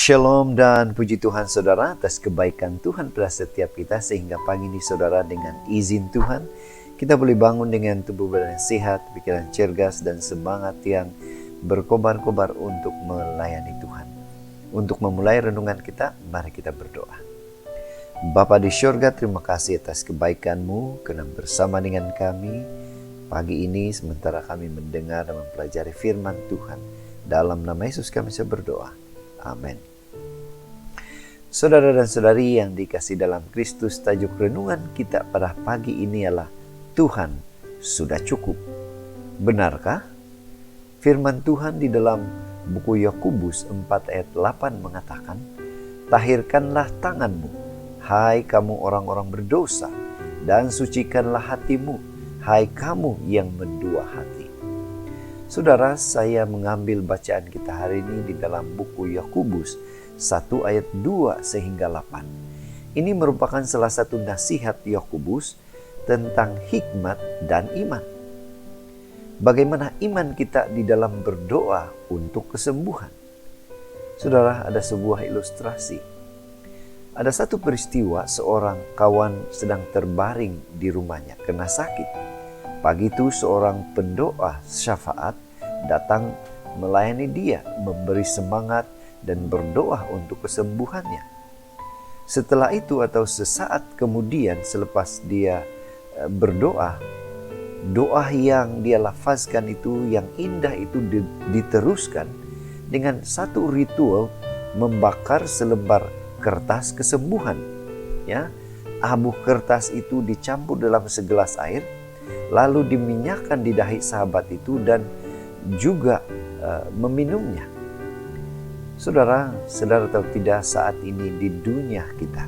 Shalom dan puji Tuhan saudara atas kebaikan Tuhan pada setiap kita, sehingga pagi ini saudara dengan izin Tuhan kita boleh bangun dengan tubuh badan yang sehat, pikiran cergas dan semangat yang berkobar-kobar untuk melayani Tuhan. Untuk memulai renungan kita, mari kita berdoa. Bapa di syurga, terima kasih atas kebaikan-Mu karena bersama dengan kami pagi ini sementara kami mendengar dan mempelajari firman Tuhan. Dalam nama Yesus kami berdoa. Amin. Saudara dan saudari yang dikasih dalam Kristus, tajuk renungan kita pada pagi ini ialah Tuhan sudah cukup. Benarkah? Firman Tuhan di dalam buku Yakobus 4 ayat 8 mengatakan, "Tahirkanlah tanganmu, hai kamu orang-orang berdosa, dan sucikanlah hatimu, hai kamu yang mendua hati." Saudara, saya mengambil bacaan kita hari ini di dalam buku Yakobus 1 ayat 2 sehingga 8. Ini merupakan salah satu nasihat Yakobus tentang hikmat dan iman. Bagaimana iman kita di dalam berdoa untuk kesembuhan. Saudara, ada sebuah ilustrasi. Ada satu peristiwa, seorang kawan sedang terbaring di rumahnya kena sakit. Pagi itu seorang pendoa syafaat datang melayani dia, memberi semangat dan berdoa untuk kesembuhannya. Setelah itu atau sesaat kemudian selepas dia berdoa, doa yang dia lafazkan itu yang indah itu diteruskan dengan satu ritual membakar selembar kertas kesembuhan. Ya, abu kertas itu dicampur dalam segelas air, lalu diminyakkan di dahi sahabat itu dan juga meminumnya. Saudara, sadar atau tidak, saat ini di dunia kita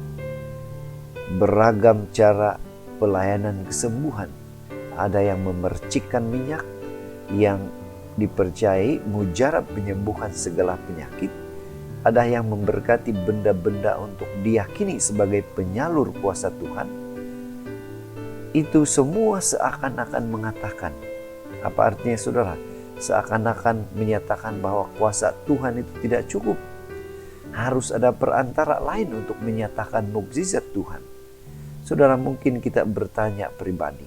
beragam cara pelayanan kesembuhan. Ada yang memercikkan minyak yang dipercayai mujarab penyembuhan segala penyakit. Ada yang memberkati benda-benda untuk diyakini sebagai penyalur kuasa Tuhan. Itu semua seakan-akan mengatakan, apa artinya saudara? Seakan-akan menyatakan bahwa kuasa Tuhan itu tidak cukup. Harus ada perantara lain untuk menyatakan mukjizat Tuhan. Saudara, mungkin kita bertanya pribadi,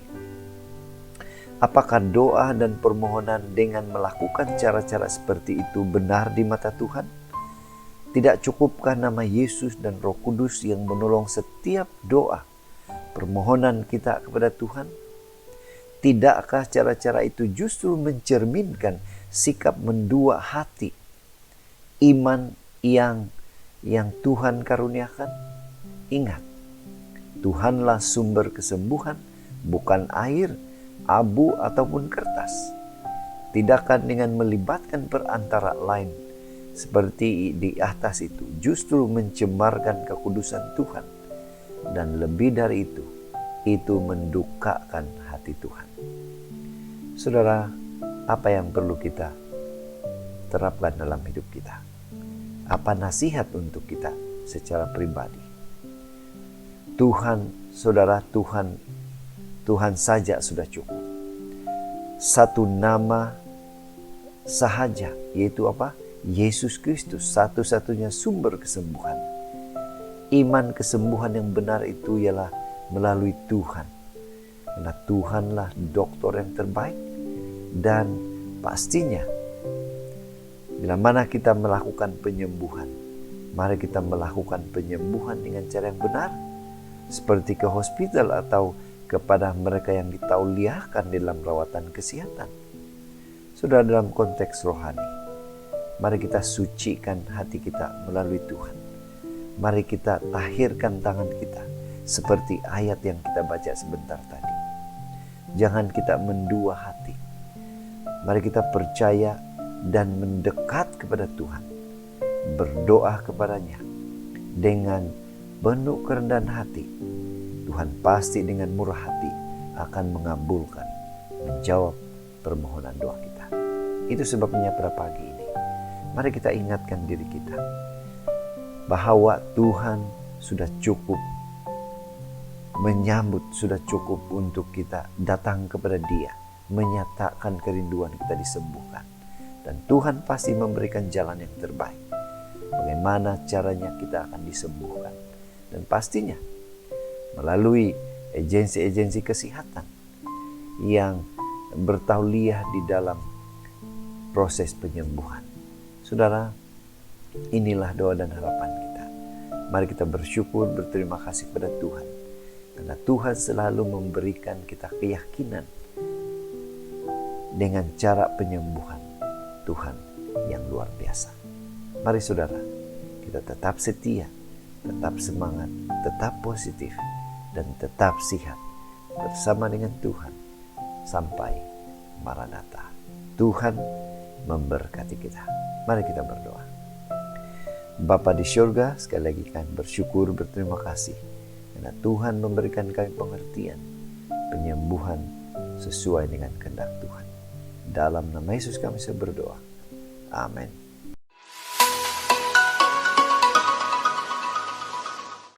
apakah doa dan permohonan dengan melakukan cara-cara seperti itu benar di mata Tuhan? Tidak cukupkah nama Yesus dan Roh Kudus yang menolong setiap doa permohonan kita kepada Tuhan? Tidakkah cara-cara itu justru mencerminkan sikap mendua hati, iman yang Tuhan karuniakan? Ingat, Tuhanlah sumber kesembuhan, bukan air, abu ataupun kertas. Tidakkah dengan melibatkan perantara lain seperti di atas itu justru mencemarkan kekudusan Tuhan? Dan lebih dari itu mendukakan hati Tuhan. Saudara, apa yang perlu kita terapkan dalam hidup kita? Apa nasihat untuk kita secara pribadi? Tuhan, saudara, Tuhan saja sudah cukup. Satu nama sahaja, yaitu apa? Yesus Kristus, satu-satunya sumber kesembuhan. Iman kesembuhan yang benar itu ialah melalui Tuhan. Karena Tuhanlah dokter yang terbaik. Dan pastinya bila mana kita melakukan penyembuhan, mari kita melakukan penyembuhan dengan cara yang benar, seperti ke hospital atau kepada mereka yang ditauliahkan dalam rawatan kesehatan. Sudah dalam konteks rohani, mari kita sucikan hati kita melalui Tuhan. Mari kita tahirkan tangan kita seperti ayat yang kita baca sebentar tadi. Jangan kita mendua hati. Mari kita percaya dan mendekat kepada Tuhan. Berdoa kepadanya dengan penuh kerendahan hati. Tuhan pasti dengan murah hati akan mengabulkan, menjawab permohonan doa kita. Itu sebabnya pada pagi ini, mari kita ingatkan diri kita bahwa Tuhan sudah cukup menyambut, sudah cukup untuk kita datang kepada Dia, menyatakan kerinduan kita disembuhkan. Dan Tuhan pasti memberikan jalan yang terbaik. bagaimana caranya kita akan disembuhkan. Dan pastinya melalui agensi-agensi kesehatan yang bertauliah di dalam proses penyembuhan. Saudara, inilah doa dan harapan kita. Mari kita bersyukur, berterima kasih pada Tuhan. Karena Tuhan selalu memberikan kita keyakinan dengan cara penyembuhan Tuhan yang luar biasa. Mari saudara, kita tetap setia, tetap semangat, tetap positif, dan tetap sihat bersama dengan Tuhan sampai Maranatha. Tuhan memberkati kita. Mari kita berdoa. Bapa di surga, sekali lagi kami bersyukur, berterima kasih karena Tuhan memberikan kami pengertian, penyembuhan sesuai dengan kehendak Tuhan. Dalam nama Yesus kami berdoa. Amin.